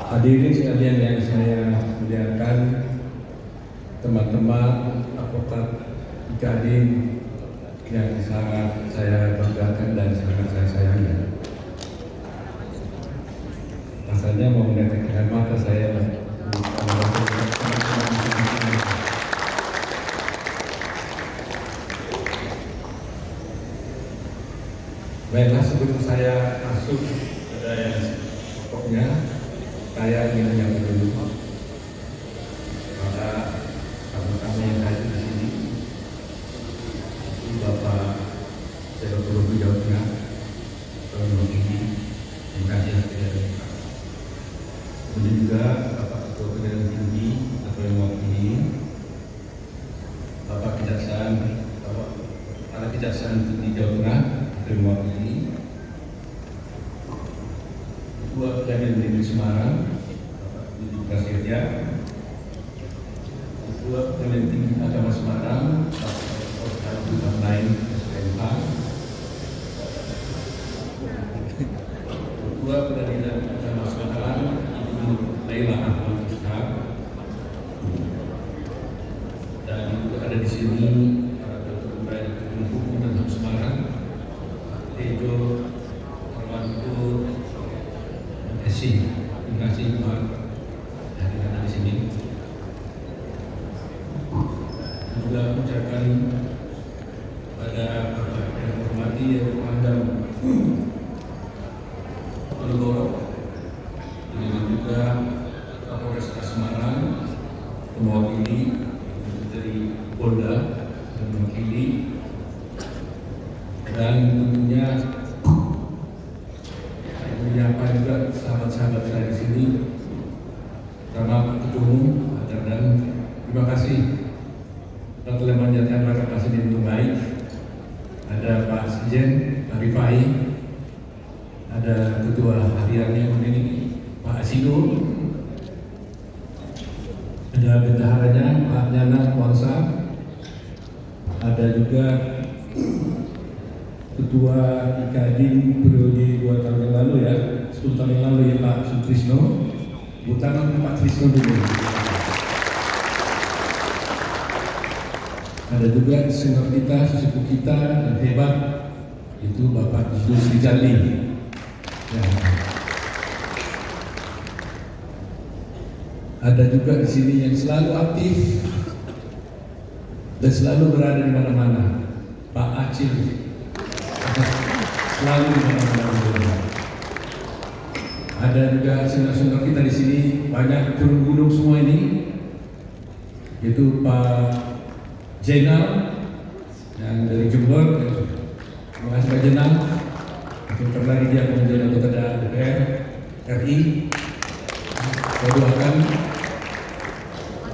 Hadirin sekalian yang saya muliakan, teman-teman advokat Kadin yang sangat saya banggakan dan sangat saya sayangi. Rasanya mau meneteskan mata saya. Baiklah, sebelum saya masuk pada yang pokoknya, saya ingin menyampaikan dulu pada tamu-tamu yang hadir di sini. Bapak Dr. Jawa Tengah, Prof. Tinggi, terima kasih hadir. Kemudian juga Bapak Ketua Pengadilan Tinggi atau yang mewakili, Bapak Kejaksaan, Bapak Kepala Kejaksaan Tinggi Jawa Tengah, yang mewakili, Ketua Pengadilan Negeri Semarang, Bapak Budi Prasetya, Ketua Pengadilan Tinggi Agama Semarang, Bapak lain SPMH, Ketua Pengadilan Agama Semarang, Ibu Laila Ahmad Ishak, dan juga ada di sini para dokter Pengadilan Hukum dan HAM Semarang, Tejo Arwanto Esi. Terima kasih Pak dari ada di sini. Juga ucapkan pada Bapak yang hormati yang Pangdam Ponorogo, dengan juga Kapolres Semarang, mewakili dari Polda dan mewakili, dan tentunya saya menyapa juga sahabat-sahabat saya di sini, terutama Pak Ketua Umum, dan terima kasih telah menjalankan rakernas ini dengan baik. Ada Pak Sekjen, Pak Rifai, ada Ketua Hariannya ini Pak Asido, ada bendaharanya Pak Nyana Wangsa, ada juga Ketua Kadin periode 2 tahun yang lalu ya, 10 tahun yang lalu ya Pak Sutrisno. Bukan Pak Trisno dulu. Ada juga senior kita, sesepuh kita yang hebat, itu Bapak Yusuf Rijali. Ya. Ada juga di sini yang selalu aktif dan selalu berada di mana-mana, Pak Acil. Selalu di mana-mana. Ada juga senior-senior kita di sini, banyak turun gunung semua ini, yaitu Pak Jenal yang dari Jember. Terima kasih Pak Jenal. Sebentar lagi dia akan menjadi anggota DPR RI. Saya doakan.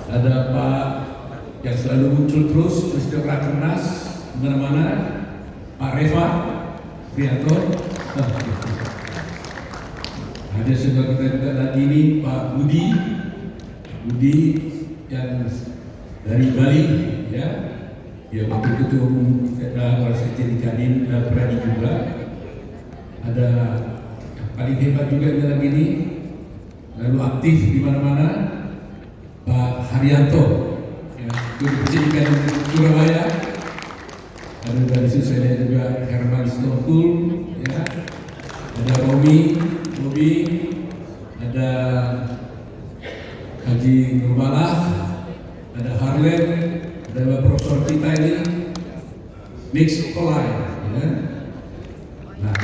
Ada Pak yang selalu muncul terus setiap rakernas mana-mana, Pak Reva Prianto. Ada senior kita juga lagi ini Pak Budi yang dari Bali. Ya, dia wakil ketua umum Sekjen Kadin Pradi juga. Ada yang paling hebat juga di dalam ini, lalu aktif di mana-mana, Pak Haryanto, ya, Sekjen Kadin Surabaya. Ada dari situ saya lihat juga Herman Stokul, ya, ada Robi, ada Haji Nurbalah, ada Harlen. Ada profesor kita ini mix kolai, ya. Nah,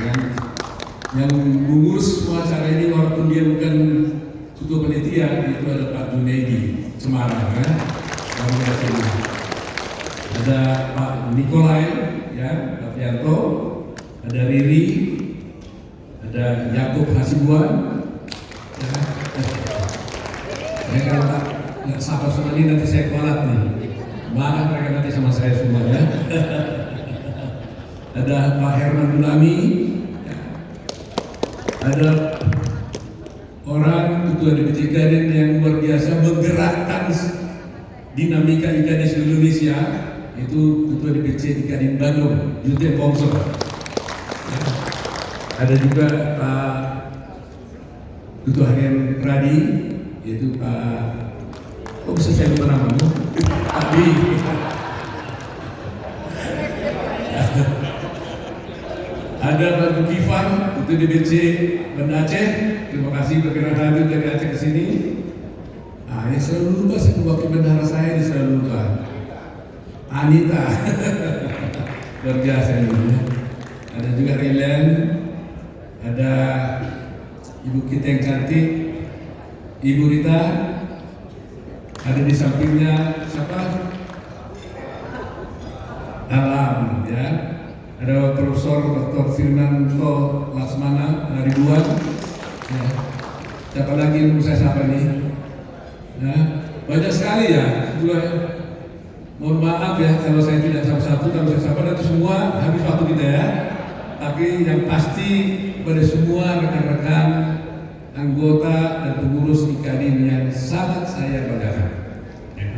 yang mengurus semua acara ini walaupun dia bukan ketua panitia, itu ada Pak Junaidi Semarang, ya. Ada Pak Nikolai, ya, Pak Yanto, ada Riri, ada Yakub Hasibuan. Ya. Saya kalau nggak sabar sama ini nanti saya kualat nih. Marah mereka nanti sama saya semua ya. Ada Pak Herman Dulami, ya. Ada orang ketua DPC Kadin yang luar biasa menggerakkan dinamika Kadin di Indonesia, itu ketua DPC Kadin Bandung, Yute Bongso. Ya. Ada juga Pak Ketua Harian Pradi, yaitu Pak, kok bisa saya lupa namamu? Pak Bi. Ada Pak Zulkifli, itu DPC Banda Aceh. Terima kasih berkenan hadir dari Aceh ke sini. Ya selalu lupa saya wakil bendahara saya selalu lupa. Anita, luar biasa ini. Ada juga Rilen, ada ibu kita yang cantik, Ibu Rita. Ada di sampingnya siapa? Alam, ya. Ada Profesor Dr. Firmanto Laksmana Ribuan. Ya. Siapa lagi yang saya sapa nih? Ya. Banyak sekali ya. Mohon maaf ya kalau saya tidak satu-satu, kalau saya sapa nanti semua habis waktu kita ya. Tapi yang pasti pada semua rekan-rekan anggota dan pengurus IKADIN yang sangat saya banggakan. Ya.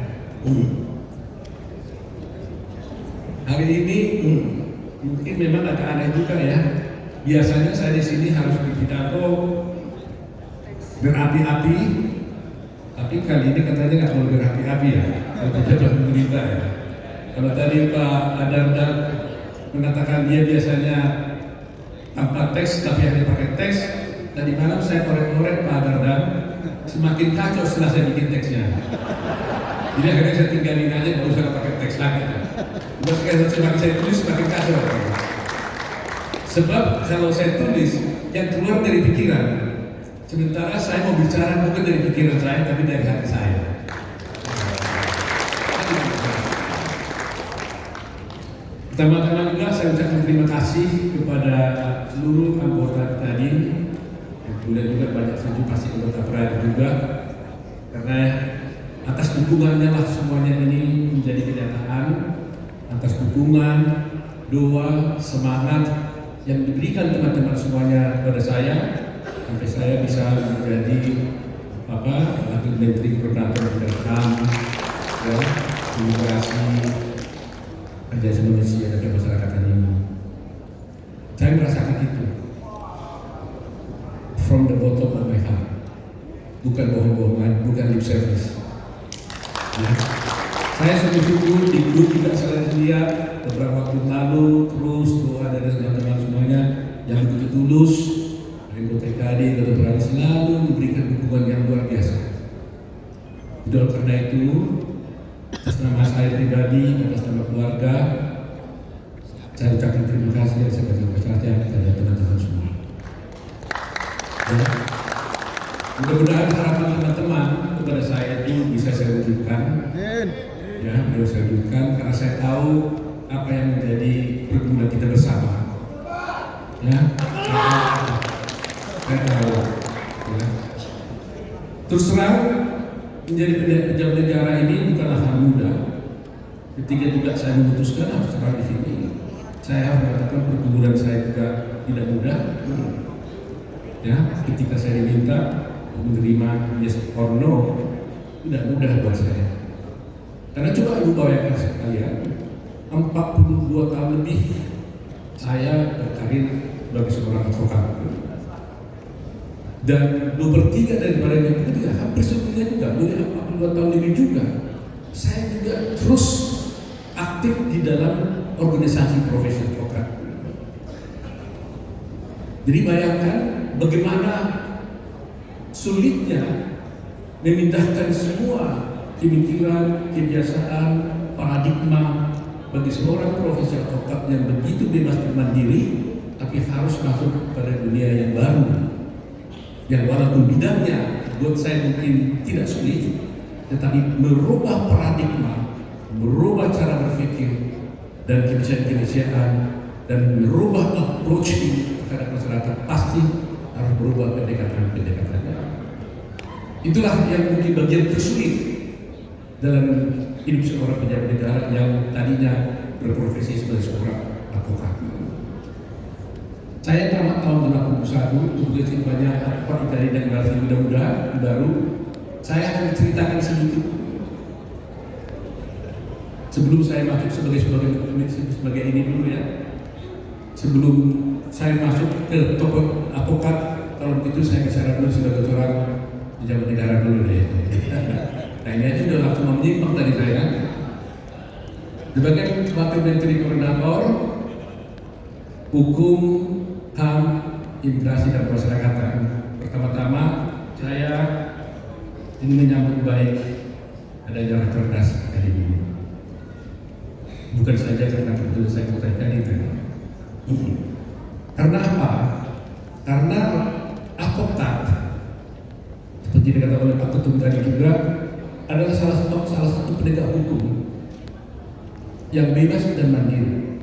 Hari ini mungkin memang agak aneh juga ya. Biasanya saya di sini harus berpidato berapi-api, tapi kali ini katanya nggak mau berapi-api ya. Kalau tidak pemerintah ya. Kalau tadi Pak Adarda mengatakan dia biasanya tanpa teks tapi hanya pakai teks. Tadi malam saya korek-korek Pak Adarda, semakin kacau setelah saya bikin teksnya. Jadi akhirnya saya tinggalin aja, nggak usah pakai teks lagi. Semakin saya tulis semakin kacau. Sebab kalau saya tulis yang keluar dari pikiran, sementara saya mau bicara bukan dari pikiran saya tapi dari hati saya. Pertama-tama juga saya ucapkan terima kasih kepada seluruh anggota tadi, kemudian juga banyak saja pasti anggota Pradi juga, karena atas dukungannya lah semuanya ini menjadi kenyataan, atas dukungan, doa, semangat yang diberikan teman-teman semuanya kepada saya, sampai saya bisa menjadi Wakil Menteri Koordinator Bidang ya, Imigrasi, Asasi Manusia dan Kemasyarakatan ini. Saya merasakan itu from the bottom of my heart, bukan bohong-bohongan, bukan lip service. Ya. Saya sungguh-sungguh di grup juga saya lihat beberapa waktu lalu terus doa dari teman-teman semuanya yang begitu tulus, dari TKD atau Pradi selalu memberikan dukungan yang luar biasa. Oleh karena itu, atas nama saya pribadi, atas nama keluarga, saya ucapkan terima kasih dan sebesar-besarnya kepada teman-teman semua. Ya. Mudah-mudahan harapan teman-teman kepada saya itu bisa saya wujudkan. Ya, bisa saya wujudkan karena saya tahu apa yang menjadi pergumulan kita bersama. Ya, saya tahu. Ya. Terus terang, menjadi pejabat negara ini bukanlah hal mudah. Ketika juga saya memutuskan harus terang di sini, saya harus mengatakan pergumulan saya juga tidak mudah. Ya, ketika saya diminta menerima yes or no, tidak mudah buat saya. Karena coba ibu bayangkan sekalian, 42 tahun lebih saya berkarir sebagai seorang advokat. Dan 2/3 daripada yang itu hampir semuanya juga, boleh 42 tahun lebih juga. Saya juga terus aktif di dalam organisasi profesi advokat. Jadi bayangkan bagaimana sulitnya memindahkan semua pemikiran, kebiasaan, paradigma bagi seorang profesi advokat yang begitu bebas dan mandiri, tapi harus masuk pada dunia yang baru, yang walaupun bidangnya buat saya mungkin tidak sulit, tetapi merubah paradigma, merubah cara berpikir dan kebiasaan-kebiasaan, dan merubah approach terhadap masyarakat, pasti harus berubah pendekatan-pendekatannya. Itulah yang mungkin bagian tersulit dalam hidup seorang pejabat negara yang tadinya berprofesi sebagai seorang advokat. Saya tamat tahun 81, kemudian banyak advokat dari generasi muda-muda baru. Saya akan ceritakan sedikit sebelum saya masuk sebagai ini dulu ya. Sebelum saya masuk ke toko advokat, kalau begitu saya bicara dulu sebagai orang pejabat negara dulu deh. Nah ini aja udah langsung menyimpang dari saya. Sebagai Wakil Menteri Koordinator Hukum, HAM, Imigrasi dan Pemasyarakatan, pertama-tama saya ingin menyambut baik adanya rakernas kali ini. Bukan saja karena betul saya katakan itu. Karena apa? Karena advokat, seperti dikatakan oleh Pak Ketum tadi juga, adalah salah satu penegak hukum yang bebas dan mandiri.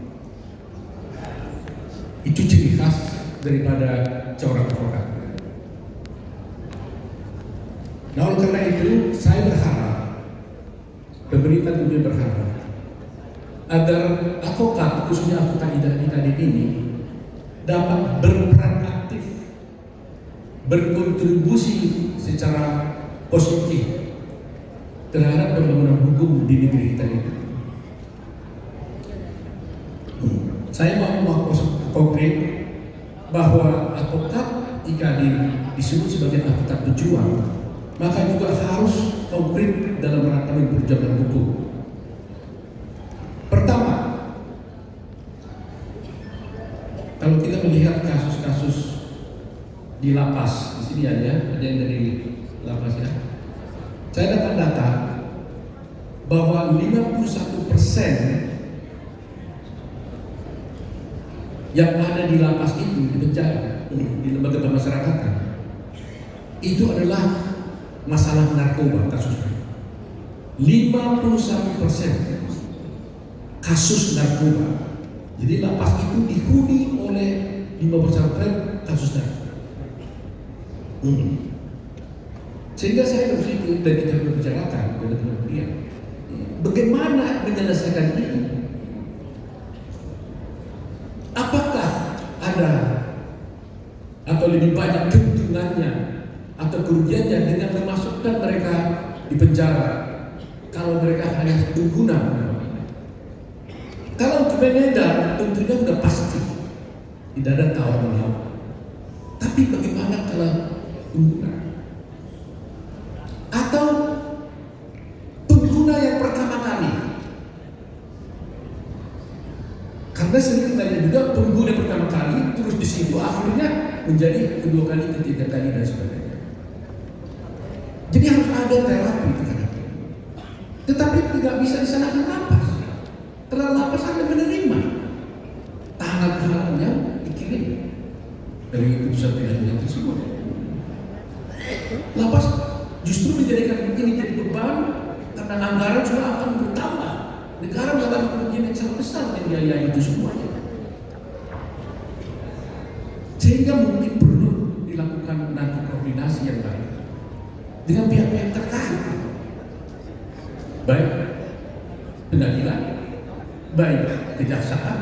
Itu ciri khas daripada seorang advokat. Nah, oleh karena itu saya berharap, pemerintah juga berharap agar advokat, khususnya advokat IKADIP ini dapat berperan aktif, berkontribusi secara positif terhadap pembangunan hukum di negeri kita ini. Saya mau konkret bahwa advokat IKADIP disebut sebagai advokat pejuang, maka juga harus konkret dalam rangka memperjuangkan hukum. Pertama, kalau kita melihat kasus-kasus di lapas, di sini ada yang dari lapas ya. Saya dapat data bahwa 51% yang ada di lapas itu, di penjara, di lembaga pemasyarakatan, itu adalah masalah narkoba kasusnya. 51% kasus narkoba. Jadi lapas itu dihuni oleh 5% kasus narkoba. Sehingga saya berpikir dan kita berbicarakan pada teman-teman, bagaimana menyelesaikan ini? Apakah ada atau lebih banyak keuntungannya atau kerugiannya dengan memasukkan mereka di penjara kalau mereka hanya pengguna? Kalau untuk pengedar tentunya sudah pasti tidak ada tawar menawar. Tapi bagaimana kalau pengguna? Atau pengguna yang pertama kali? Karena seringkali juga pengguna pertama kali terus di situ akhirnya menjadi kedua kali, ketiga kali dan sebagainya. Jadi harus ada terapi terhadap ini. Tetapi tidak bisa disalahkan lapas. Karena lapas hanya menerima tahanan-tahanannya dikirim dari putusan pidana tersebut. Lapas justru menjadikan ini jadi beban karena anggaran sudah akan bertambah. Negara mengalami kerugian yang sangat besar yang biaya itu semuanya. Sehingga mungkin perlu dilakukan nanti koordinasi yang baik dengan pihak-pihak terkait, baik pengadilan, baik kejaksaan,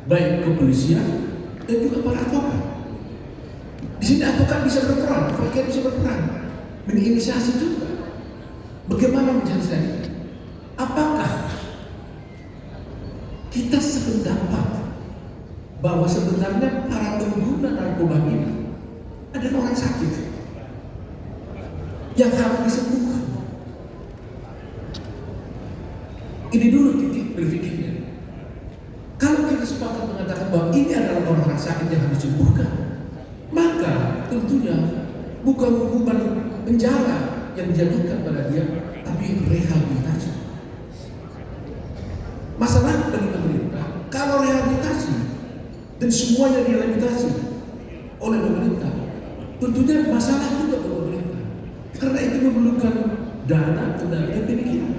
baik kepolisian, dan juga para advokat. Di sini advokat bisa berperan, advokat bisa berperan, menginisiasi juga. Bagaimana menjelaskan? Apakah kita sependapat bahwa sebenarnya para pengguna narkoba ini adalah orang sakit yang harus disembuhkan? Ini dulu titik berpikirnya. Kalau kita sepakat mengatakan bahwa ini adalah orang sakit yang harus disembuhkan, maka tentunya bukan hukuman penjara yang dijatuhkan pada dia, tapi rehabilitasi. Masalah bagi pemerintah, kalau rehabilitasi dan semuanya direhabilitasi oleh pemerintah, tentunya masalah juga bagi pemerintah, karena itu memerlukan dana, tenaga, dan pemikiran.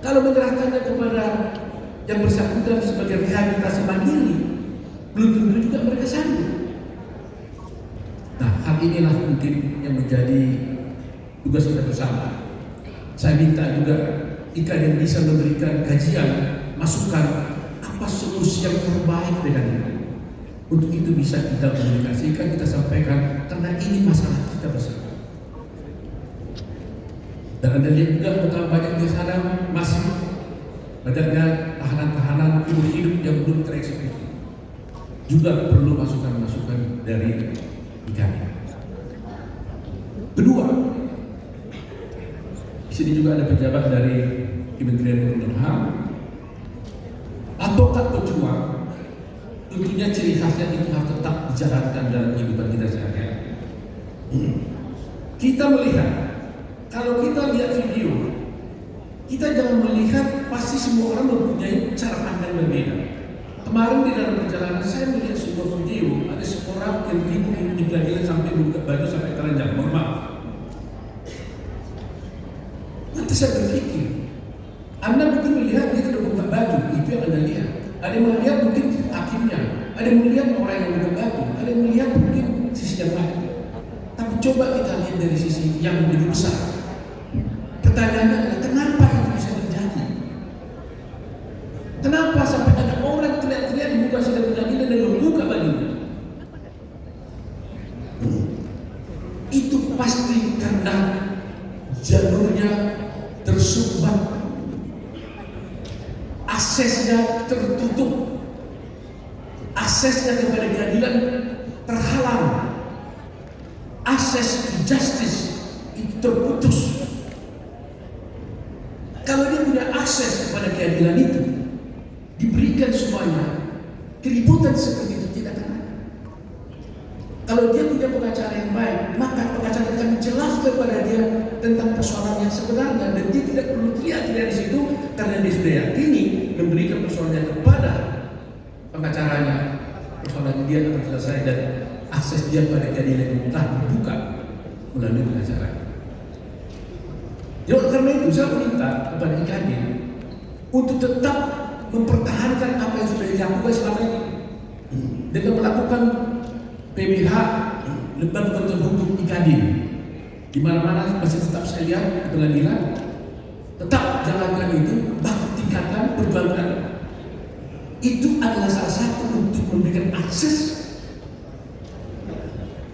Kalau menyerahkannya kepada yang bersangkutan sebagai rehabilitasi mandiri, belum tentu juga mereka sanggup. Nah, hal inilah mungkin yang menjadi tugas kita bersama. Saya minta juga IKADIP bisa memberikan kajian, masukan apa solusi yang terbaik dengan ini. Untuk itu bisa kita komunikasikan, kita sampaikan, karena ini masalah kita bersama. Dan Anda lihat juga betapa banyak di sana masih banyaknya tahanan-tahanan hidup yang belum tereksekusi. juga perlu masukan-masukan dari IKANI. Kedua, di sini juga ada pejabat dari Kementerian Hukum dan HAM. Advokat pejuang, tentunya ciri khasnya itu harus tetap dijalankan dalam kehidupan kita sehari-hari. Kita melihat, kalau kita lihat video, kita jangan melihat pasti semua orang mempunyai cara pandang berbeda. Kemarin di dalam perjalanan saya melihat sebuah video, ada seorang yang ribut di pengadilan sampai buka baju sampai telanjang. Mohon maaf. Nanti saya berpikir, Anda mungkin melihat dia tidak buka baju, itu yang Anda lihat. Ada yang melihat mungkin hakimnya, ada yang melihat orang yang buka baju, ada yang melihat mungkin sisi yang lain. Tapi coba kita lihat dari sisi yang lebih besar. Pertanyaannya adalah kenapa itu bisa terjadi? Kenapa sampai ada orang teriak-teriak di muka sidang pengadilan dan membuka bajunya? Itu pasti karena jalurnya tersumbat, aksesnya tertutup, aksesnya kepada keadilan terhalang, akses to justice itu terputus. Kalau dia punya akses kepada keadilan itu diberikan semuanya, keributan seperti itu tidak akan ada. Kalau dia punya pengacara yang baik, maka pengacara akan menjelaskan kepada dia tentang persoalan yang sebenarnya, dan dia tidak perlu teriak-teriak di situ karena dia sudah yakini memberikan persoalannya kepada pengacaranya, persoalan dia akan selesai dan akses dia pada keadilan itu telah dibuka melalui pengacara. Jadi karena itu saya minta kepada IKANI untuk tetap mempertahankan apa yang sudah dilakukan selama ini dengan melakukan PBH, Lembaga Bantuan Hukum IKANI. Di mana-mana masih tetap saya lihat di pengadilan, tetap jalankan itu, bahkan tingkatkan, perjuangkan. Itu adalah salah satu untuk memberikan akses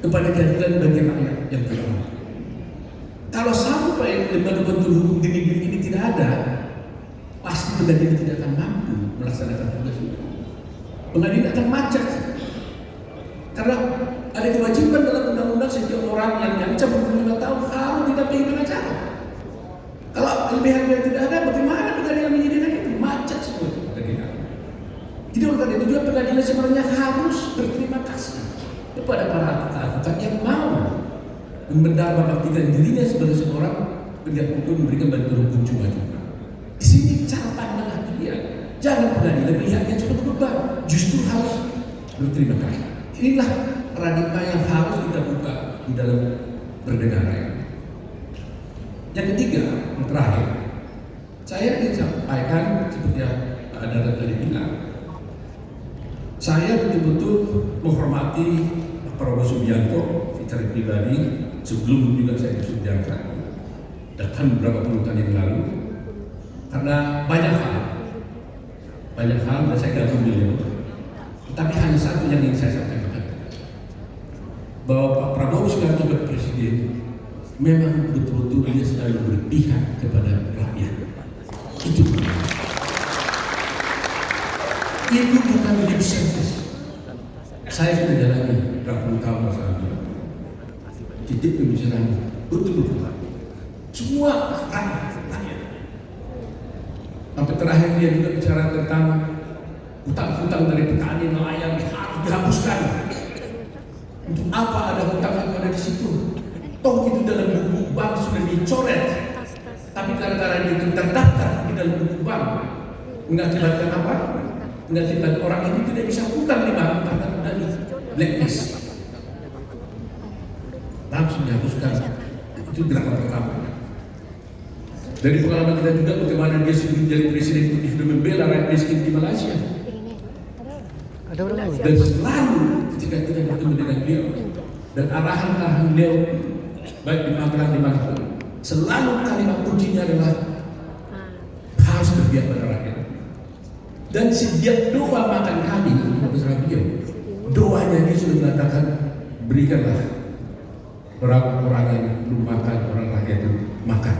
kepada keadilan bagi rakyat yang terlalu. Kalau sampai lembaga bantuan hukum di negeri ini tidak ada, pasti pengadilan tidak akan mampu melaksanakan tugas itu. Pengadilan akan macet. Karena ada kewajiban dalam undang-undang setiap orang yang diancam 25 tahun harus didampingi pengacara. Kalau LBH yang tidak ada, bagaimana pengadilan menyediakan itu? Macet semua pengadilan. Jadi oleh karena itu juga pengadilan sebenarnya harus berterima kasih kepada para advokat yang mau membuktikan dirinya sebagai seorang penegak hukum, memberikan bantuan hukum cuma-cuma. Di sini cara pandang dia, jangan pengadilan melihatnya cukup beban, justru harus berterima kasih. Inilah paradigma yang harus kita buka di dalam bernegara ini. Yang ketiga, yang terakhir, saya ingin sampaikan seperti yang ada tadi bilang, saya betul-betul menghormati Pak Prabowo Subianto secara pribadi. Sebelum juga saya disebut datang beberapa puluh tahun yang lalu, karena banyak hal dan saya gabung beliau. Tetapi hanya satu yang ingin saya sampaikan, bahwa Pak Prabowo Subianto sebagai presiden memang betul-betul dia selalu berpihak kepada rakyat. Itu bukan lip service. Saya sudah jalani berapa puluh tahun bersama beliau. Titik pembicaraan betul-betul semua rakyat. Sampai terakhir dia juga bicara tentang hutang-hutang dari petani nelayan harus dihapuskan. Untuk apa ada hutang yang ada di situ? Toh itu dalam buku bank sudah dicoret. Tapi gara-gara itu terdaftar di dalam buku bank, mengakibatkan apa? Mengakibatkan orang ini tidak bisa hutang di bank karena sudah di blacklist. Langsung dihapuskan. Itu gerakan pertama. Dari pengalaman kita juga bagaimana dia sebelum jadi presiden itu sudah membela rakyat miskin di Malaysia. Dan selalu ketika kita bertemu dengan beliau dan arahan beliau baik di Magelang di mana, selalu kalimat kuncinya adalah harus berpihak pada rakyat. Dan setiap doa makan kami bersama beliau, doanya dia sudah mengatakan berikanlah orang-orang yang belum makan, orang rakyat yang makan,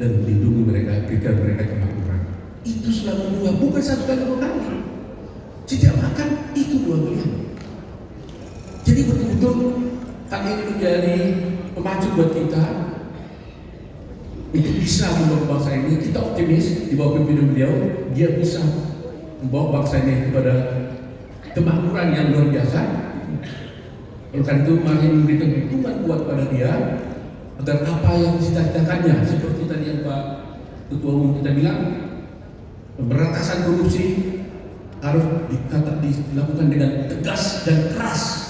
dan lindungi mereka, berikan mereka kemakmuran. Itu selalu dua, bukan satu kali dua kali. Setiap makan itu dua beliau. betul-betul hal ini menjadi pemacu buat kita untuk bisa membawa bangsa ini. Kita optimis di bawah pimpinan beliau, dia bisa membawa bangsa ini kepada kemakmuran yang luar biasa. Oleh karena itu, mari memberikan dukungan kuat pada dia agar apa yang dicita-citakannya, seperti tadi yang Pak Ketua Umum kita bilang, pemberantasan korupsi harus dilakukan dengan tegas dan keras.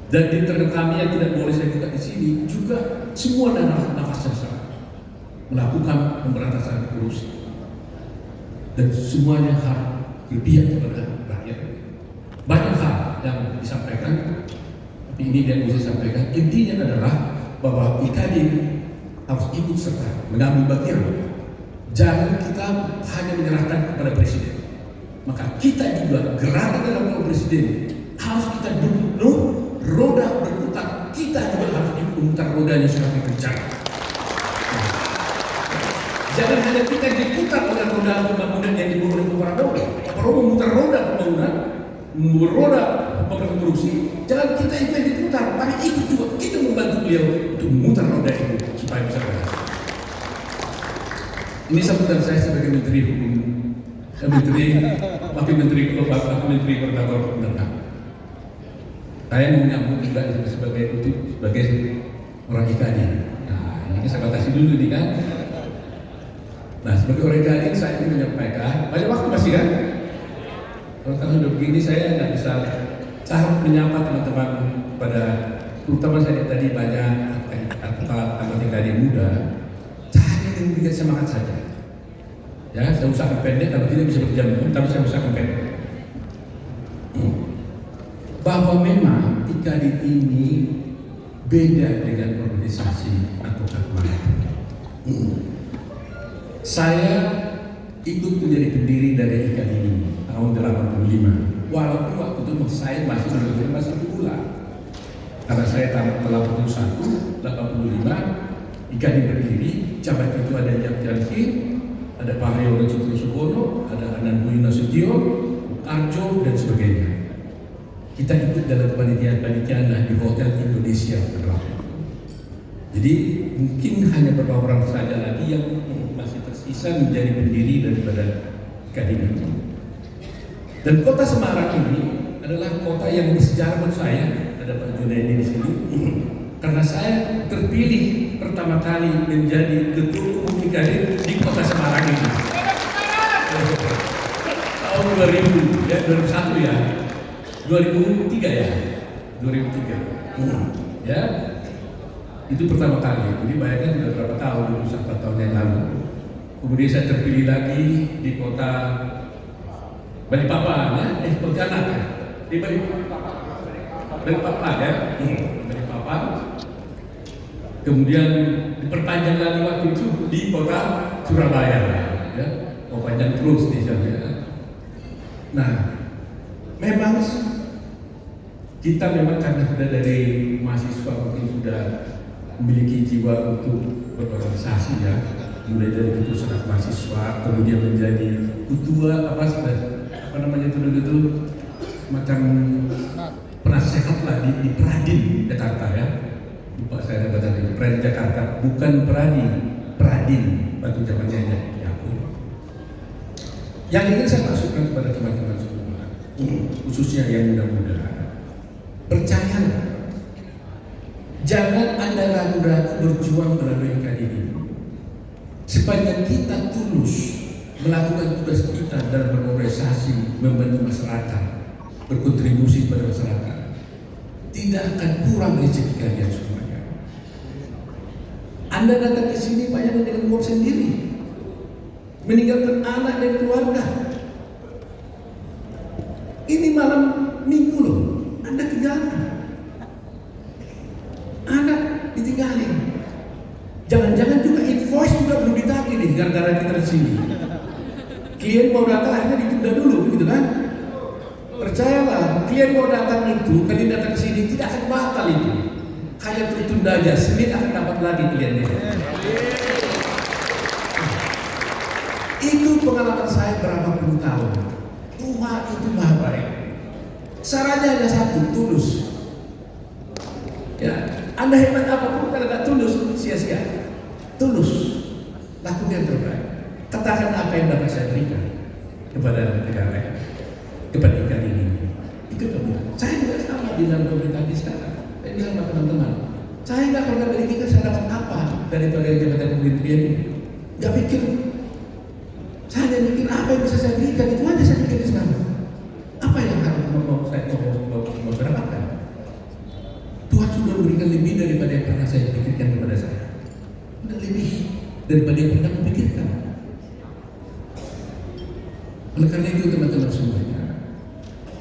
Dan di internal kami yang tidak boleh saya buka di sini juga semua nafas yang sama melakukan pemberantasan korupsi, dan semuanya harus berpihak kepada rakyat. Banyak hal yang disampaikan, tapi ini yang bisa sampaikan intinya adalah bahwa Kadin harus ikut serta mengambil bagian. Jangan kita hanya menyerahkan kepada presiden. Maka kita juga gerakan dalam presiden harus kita dukung. Roda berputar, kita juga harus diputar rodanya semakin kencang. Jangan hanya kita diputar oleh roda pembangunan yang dibawa oleh Pak Prabowo. Pak Prabowo memutar roda pembangunan, roda pemberantasan korupsi. Jangan kita itu yang diputar, tapi ikut juga kita membantu beliau untuk memutar roda itu supaya bisa berhasil. Ini sambutan saya sebagai Menteri Hukum, Wakil Menteri Perdagangan Pemerintah. Saya mau menyambut juga sebagai orang Kadin. Nah, ini saya batasi dulu nih kan. Nah, sebagai orang Kadin saya ingin menyampaikan, banyak waktu masih kan? Kalau sudah begini saya nggak bisa menyapa teman-teman pada, terutama saya tadi banyak anggota Kadin muda. Saya ingin memberikan semangat saja. Ya, saya usahakan pendek, kalau tidak bisa berjam-jam, tapi saya usahakan pendek. Bahwa memang Kadin ini beda dengan organisasi atau manapun. Saya ikut menjadi pendiri dari Kadin ini tahun 85. Walaupun waktu itu saya masih pemula. Karena saya tamat telah 81, 85, Kadin berdiri. Jabat itu ada Jamki, ada Pak Haryono Citro Subono, ada Anan Budi Nasution, Arjo dan sebagainya. Kita ikut dalam panitiaan di Hotel Indonesia. Jadi mungkin hanya beberapa orang saja lagi yang masih tersisa menjadi pendiri daripada Kadin itu. Dan kota Semarang ini adalah kota yang bersejarah buat saya. Ada Pak Junaidi di sini. Karena saya terpilih pertama kali menjadi ketua umum Kadin di kota Semarang ini. Tahun 2000 ya, 2001 ya. 2003 ya, 2003, ya, itu pertama kali. Jadi bayangkan sudah berapa tahun, 24 tahun yang lalu. Kemudian saya terpilih lagi di kota Balikpapan, ya, Pontianak, ya, di Balikpapan ya, Balikpapan. Kemudian diperpanjang lagi waktu itu di kota Surabaya, ya, panjang terus di sana. Nah, memang kita karena sudah dari mahasiswa mungkin sudah memiliki jiwa untuk berorganisasi ya, mulai dari ketua senat mahasiswa, kemudian menjadi ketua macam penasehat lah di Pradin Jakarta ya. Lupa saya baca tadi, Pradin Jakarta, bukan Pradin batu zamannya Yakub. Yang ingin saya masukkan kepada teman-teman semua, khususnya yang muda-muda. Percayalah, jangan Anda ragu-ragu berjuang melalui Kadin ini. Sepanjang kita tulus melakukan tugas kita dalam berorganisasi, membantu masyarakat, berkontribusi pada masyarakat, tidak akan kurang rezeki kalian semuanya. Anda datang ke sini banyak dengan uang sendiri, meninggalkan anak dan keluarga. Ini malam minggu loh. Anda ketinggalan, anak ditinggalin. Jangan-jangan juga invoice juga belum ditagih nih gara-gara kita di sini. Klien mau datang akhirnya ditunda dulu, gitu kan? Percayalah, klien mau datang itu, kalian datang ke sini tidak akan batal itu. Hanya tertunda aja, Senin akan dapat lagi kliennya. Itu pengalaman saya berapa puluh tahun. Tuhan itu maha baik. Syaratnya hanya satu, tulus. Ya, Anda hebat apapun kalau tidak tulus, sia-sia. Tulus, lakukan yang terbaik. Katakan apa yang dapat saya berikan kepada negara, kepada ikan ini. Itu kemudian. Saya juga sama di dalam pemerintah di sekarang. Saya bilang sama teman-teman, saya nggak pernah berpikir saya dapat apa daripada jabatan pemimpin ini. Nggak pikir. Saya hanya mikir apa yang bisa saya berikan, itu aja saya pikir sekarang. Apa yang harus mau saya dapatkan? Tuhan sudah memberikan lebih daripada yang pernah saya pikirkan kepada saya. Sudah lebih daripada yang pernah kupikirkan. Oleh karena itu teman-teman semuanya,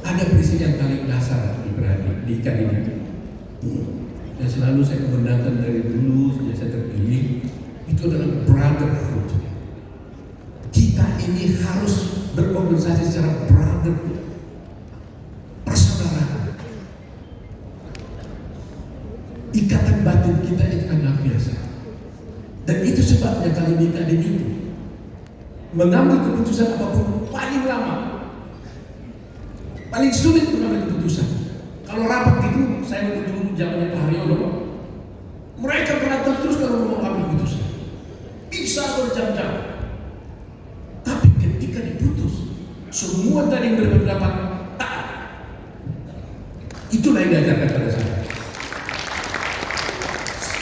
ada prinsip yang paling dasar di ikan ini. Dan selalu saya kebenarkan dari dulu sejak saya terpilih, itu adalah brotherhood. Kita ini harus berorganisasi secara brotherhood, persaudaraan. Ikatan batin kita itu sangat biasa. Dan itu sebabnya kali ini itu mengambil keputusan apapun paling lama, paling sulit mengambil keputusan. Kalau rapat gitu, saya dulu zamannya Pak Haryono, mereka berantem terus kalau mau ambil keputusan, bisa berjam-jam. Tapi ketika diputus, semua tadi yang berpendapat taat. Itulah yang diajarkan pada saya.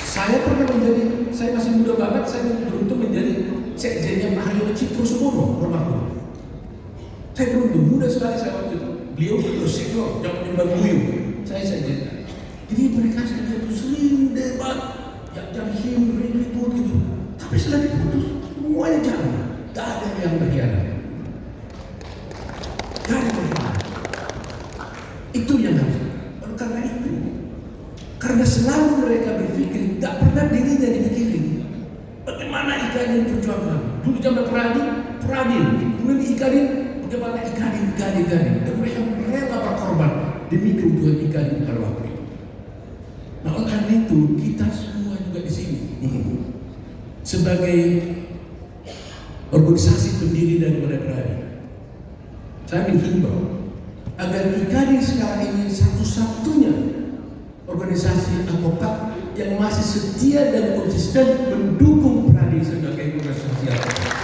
Saya pernah menjadi, saya masih muda banget, saya beruntung menjadi sekjennya Pak Haryono Citrosumono, almarhum. Saya beruntung, muda sekali saya waktu itu. Beliau terus senior, yang menyembah buyung. Saya sekjennya. Jadi mereka saja itu sering debat, yang ribut gitu. Tapi setelah diputus, semuanya jalan. Gak ada yang berkhianat. Gak ada yang berkhianat. Itu yang harus. Karena itu, karena selalu mereka berpikir, gak pernah dirinya dipikirin. Bagaimana ikan yang perjuangan? Dulu zaman Pradin, kemudian ikanin, bagaimana ikanin. Dan mereka rela berkorban demi kebutuhan ikan pada waktu itu. Nah, oleh karena itu kita semua juga di sini sebagai organisasi pendiri daripada Pradin, saya menghimbau agar ikan sekarang ini satu-satunya organisasi advokat yang masih setia dan konsisten mendukung Pradin sebagai organisasi advokat.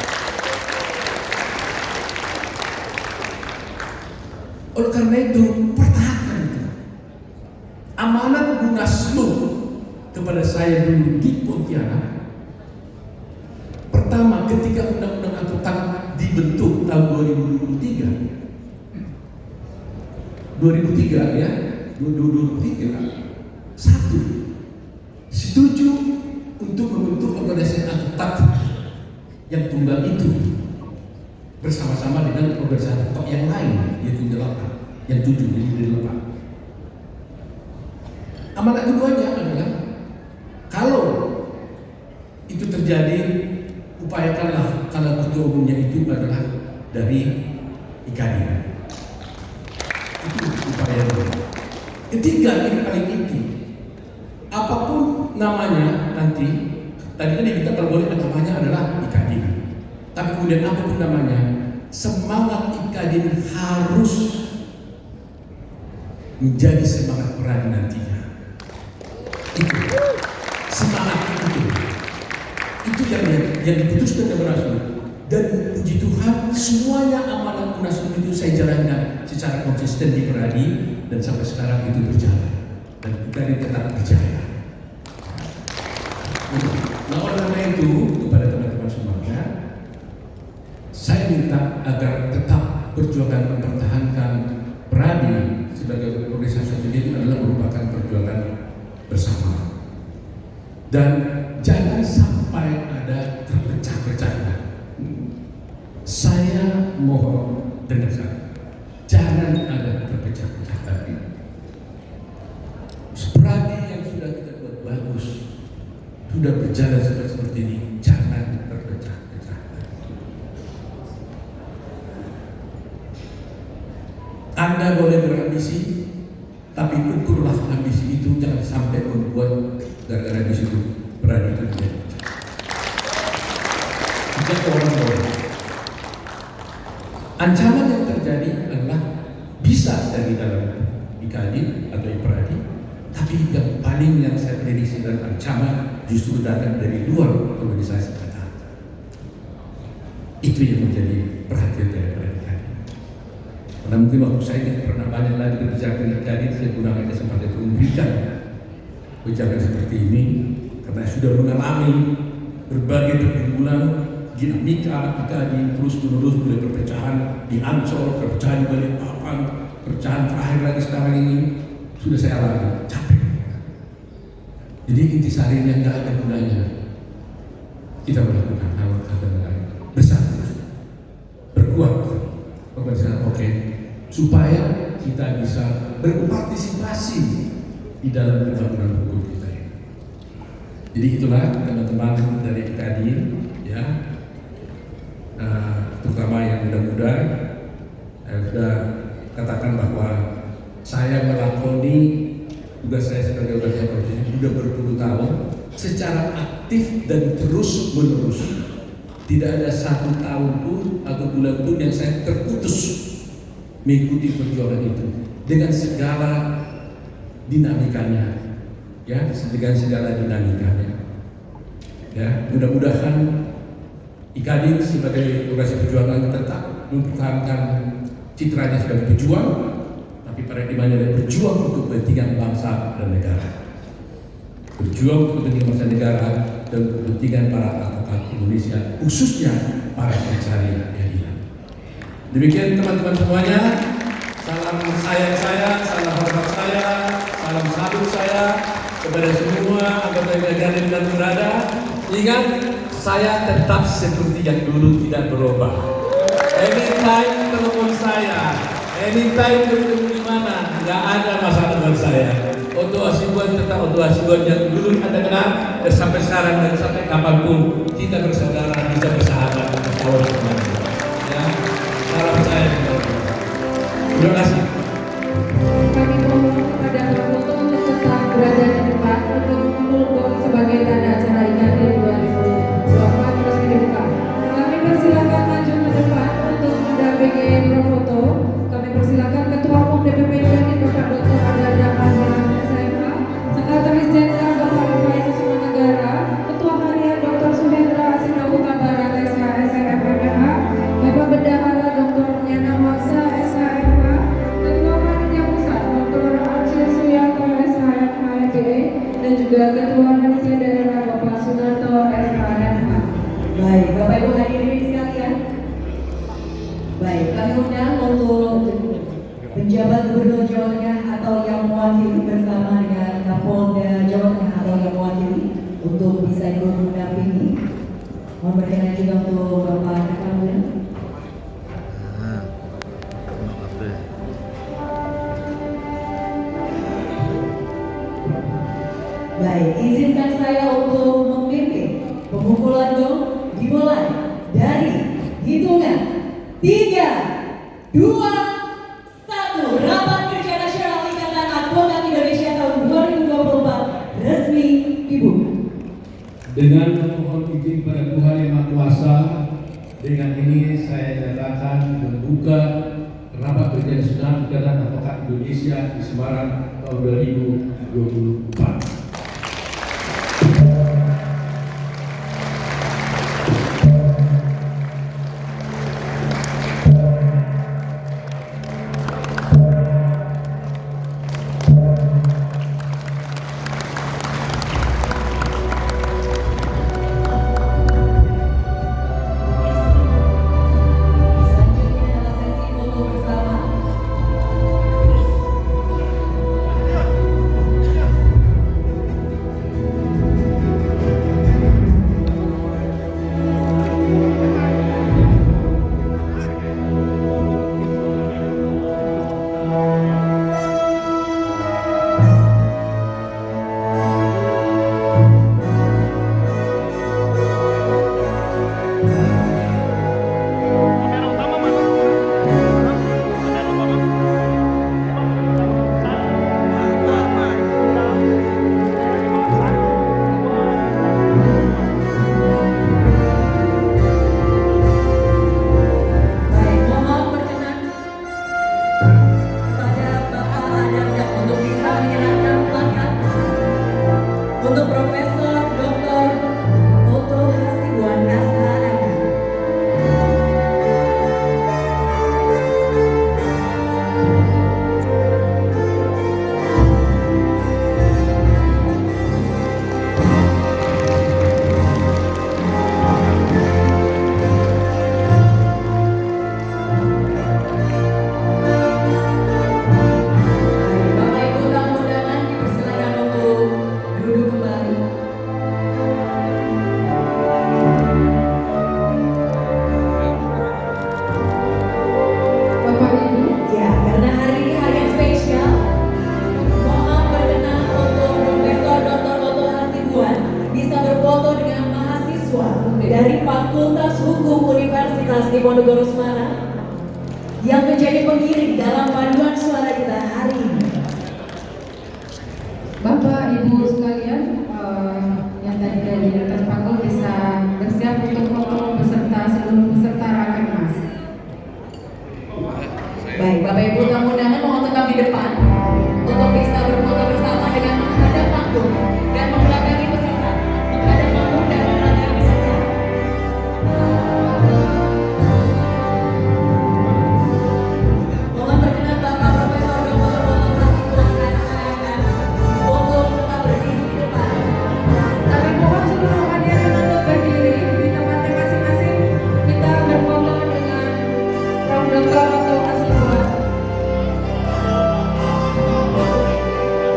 Oleh karena itu, pertahankan itu. Amanat Munaslup kepada saya dulu di Pontianak. Pertama, ketika Undang-Undang Advokat dibentuk tahun 2003 ya, 2003. Satu, setuju untuk membentuk organisasi advokat yang tunggal itu bersama-sama dengan organisasi advokat yang lain, yaitu 8, yang 7, jadi 8. Amanat keduanya adalah kalau itu terjadi, upayakanlah kalau ketua umumnya itu adalah dari IKADI. Itu upaya kedua. Ketiga, ini paling inti. Apapun namanya nanti, tadi kan kita terboleh namanya adalah IKADI. Tapi kemudian apapun namanya, semangat IKADI harus menjadi semangat Pradin nantinya. Itu semangat itu yang diputuskan oleh Munaslup. Dan puji Tuhan, semuanya amanat Munaslup itu saya jalankan secara konsisten di Pradin, dan sampai sekarang itu berjalan dan IKADI tetap berjaya. Nah, oleh karena itu kepada teman-teman semuanya, saya minta agar tetap perjuangan mempertahankan Pradin sebagai organisasi sendiri adalah merupakan perjuangan bersama, dan jangan sampai ada terpecah-pecah. Saya mohon dengarkan, jangan ada terpecah-pecah lagi. Pradin yang sudah kita buat bagus, sudah berjalan seperti ini, jangan terpecah-pecah lagi. Anda boleh berambisi, tapi ukurlah ambisi itu, jangan sampai membuat gara-gara di situ Pradin itu menjadi pecah. Kita orang boleh. Ancaman yang terjadi adalah bisa dari dalam Tapi yang paling yang saya prediksi dan ancaman justru datang dari luar organisasi kita. Itu yang menjadi perhatian daripada Kadin. Karena mungkin waktu saya tidak pernah banyak lagi berbicara dengan Kadin, saya gunakan kesempatan untuk memberikan ucapan seperti ini karena sudah mengalami berbagai pergumulan, dinamika Kadin terus menerus, mulai perpecahan di Ancol, perpecahan di Balikpapan, perpecahan terakhir lagi sekarang ini sudah saya alami, capek. Jadi intisarinya nggak ada gunanya. Kita melakukan hal-hal lain bersatu, berkuat, oke, supaya kita bisa berpartisipasi di dalam pembangunan hukum kita ini. Jadi itulah teman-teman dari Kadin, ya, terutama yang muda-muda, sudah katakan bahwa saya melakoni tugas saya sebagai organisasi profesi sudah berpuluh tahun secara aktif dan terus menerus. Tidak ada satu tahun pun atau bulan pun yang saya terputus mengikuti perjuangan itu dengan segala dinamikanya, ya, dengan segala dinamikanya. Ya, mudah-mudahan Kadin sebagai organisasi perjuangan tetap mempertahankan citranya sebagai pejuang, tapi pada dimana dia berjuang untuk kepentingan bangsa dan negara, berjuang untuk kepentingan bangsa dan negara dan kepentingan para advokat Indonesia, khususnya para pencari keadilan. Demikian teman-teman semuanya, salam sayang saya, salam hormat saya, salam salut saya kepada semua anggota Kadin dan berada. Ingat, saya tetap seperti yang dulu, tidak berubah. Anytime telepon saya, anytime bertemu di mana, nggak ada masalah dengan saya. Oto Hasibuan tetap Oto Hasibuan yang dulu Anda kenal, dan sampai sekarang dan sampai kapanpun kita bersaudara, bisa bersahabat, berkawan kembali. Ya, salam saya. Terima kasih. Kami mohon kepada foto untuk tetap berada di depan untuk mengumpul sebagai tanda acara Kadin 2024 resmi dibuka. Kami persilakan maju ke depan untuk mendampingi foto. Kami persilakan Ketua Umum DPP Kadin Bapak Dr. Ardada Ahmad SMH, Sekretaris Jenderal Bapak Rifai Kusuma Negara, Ketua Harian Dr. Suhendra Asinabuka Barat SHSMMH, Bapak Bendahara Dr. Yana Maksa SHMH, Ketua Panitia Pusat Dr. Acil Suyanto SHMH MBA, dan juga Ketua Panitia Daerah Bapak Sunarto SHMH. Baik, Bapak Ibu hadirin sekalian. Baik, kami undang untuk penjabat Gubernur Jawa Tengah atau yang mewakili bersama dengan Kapolda Jawa Tengah atau yang mewakili untuk bisa ikut mendampingi. Mohon berkenan juga untuk Bapak Kapolda. Baik, izinkan saya untuk memimpin pemukul gong dimulai dari hitungan 3, 2, 1. Rapat Kerja Nasional Ikatan Advokat Indonesia tahun 2024 resmi dibuka. Dengan memohon izin pada Tuhan Yang Maha Kuasa, dengan ini saya nyatakan membuka Rapat Kerja Nasional Ikatan Advokat Indonesia di Semarang tahun 2024. Diponegoro Semarang yang menjadi pengiring dalam paduan suara kita hari ini. Bapak Ibu sekalian, yang tadi dari atas panggung bisa bersiap untuk foto beserta seluruh peserta Rakernas. Baik, Bapak Ibu tamu undangan mohon tetap di depan untuk bisa berfoto bersama dengan menghadap panggung dan membelakangi peserta. Menghadap panggung dan membelakangi peserta. Mohon perkenan Bapak Profesor Dr. Dr. Hasibullah Hasan untuk tetap berdiri di depan. Kami mohon seluruh hadirin untuk berdiri di tempatnya masing-masing. Kita berfoto dengan Prof. Dr. Otto Hasibuan.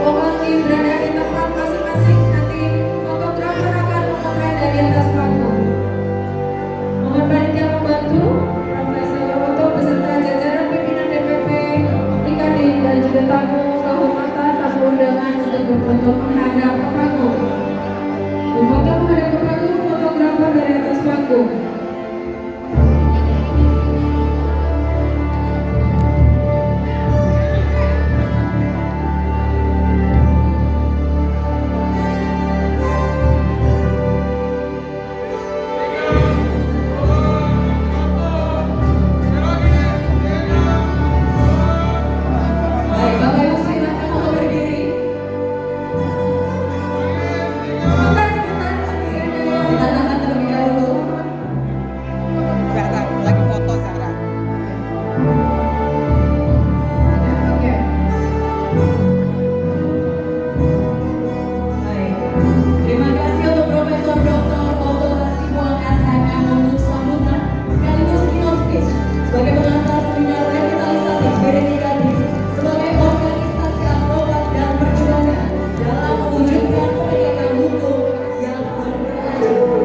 Mohon berada di tempat masing-masing. Nanti fotografer akan memotret dari atas panggung. Mohon panitia membantu Profesor Otto beserta jajaran pimpinan DPP, Kadin dan juga tamu kehormatan tamu undangan untuk berfoto menghadap ke panggung. Berfoto menghadap ke panggung, fotografer dari atas panggung. Baik, Bapak Ibu silakan untuk berdiri. Kita tahan terlebih dahulu. Zahra, lagi foto Zahra. Oke. Baik. Terima kasih untuk Profesor Dr. Otto Hasibuan SMM untuk sambutan sekaligus keynote speech sebagai pengantar seminar revitalisasi Spirit Kadin sebagai organisasi advokat dan perjuangan dalam mewujudkan penegakan hukum yang berkeadilan.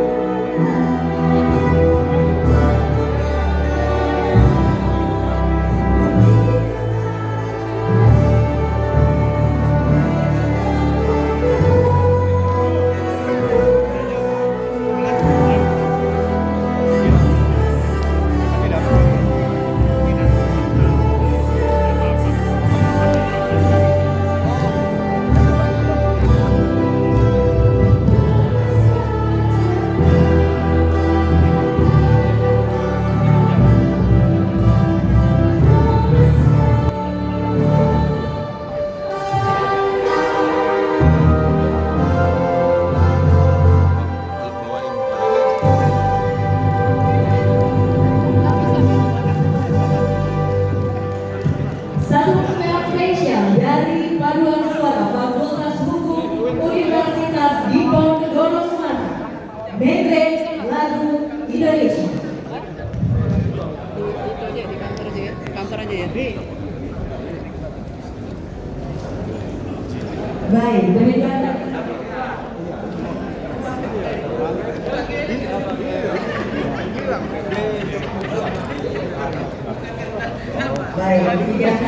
Satu semangat spesial dari paduan suara Fakultas Hukum Universitas Diponegoro Semarang. Medley lagu Indonesia. Itu aja di kantor aja ya. Di kantor aja ya. Baik, demikian. Baik, demikian.